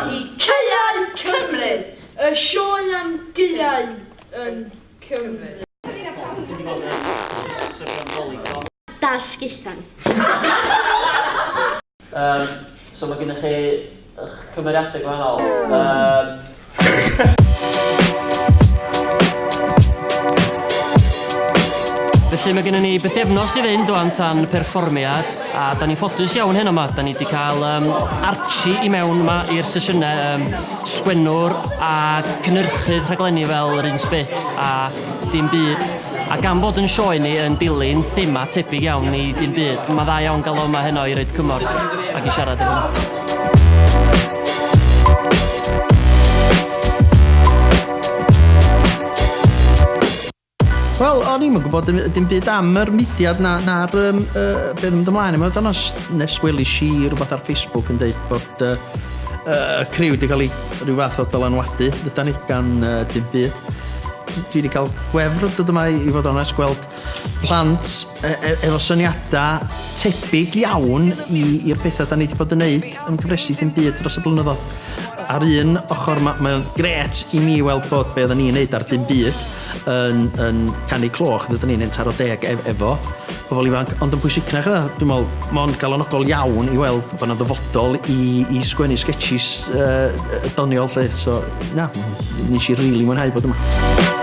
i Caeau Cymru, y sioe am gaeau yn Cymru. Dasgistan. So mae gennych chi eich cymeriadau gwahanol. Felly mae gennym ni bythefnos I fynd o'n tan perfformiad a da ni'n ffodus iawn heno yma. Da ni wedi cael Archie I mewn yma i'r sesiynau sgwennwr a cynhyrchydd rhaglenni fel yr un sbit a dim byd. A gan bod yn sioe ni yn dilyn thema tebyg iawn I dim byd, mae dda iawn gael o yma heno I roed cymorth ac I siarad efo nhw. Wel, o'n i'm yn gwybod dim byd am yr mudiad na'r beth yn mynd ymlaen. Mae'n dod nes welis I rhywbeth ar Facebook yn dweud bod criw wedi cael rhyw fath o dylanwadu. Dyda ni gan dim byd. Dwi wedi cael gwefr dod yma I fod onest gweld plant efo syniadau tebyg iawn i'r pethau da ni wedi bod yn neud yn gyfresu dim byd dros y blynyddoedd. Ar un ochr mae'n gret I mi weld bod be oedden ni'n neud ar dim byd yn canu cloch, ddydyn ni'n entaro deg efo pobl ifanc, ond yn pwysicach yna, dwi'n meddwl, mae'n galonogol iawn I weld bod yna ddyfodol I sgwennu sketches doniol lle, so na, nes I rili mwynhau bod yma.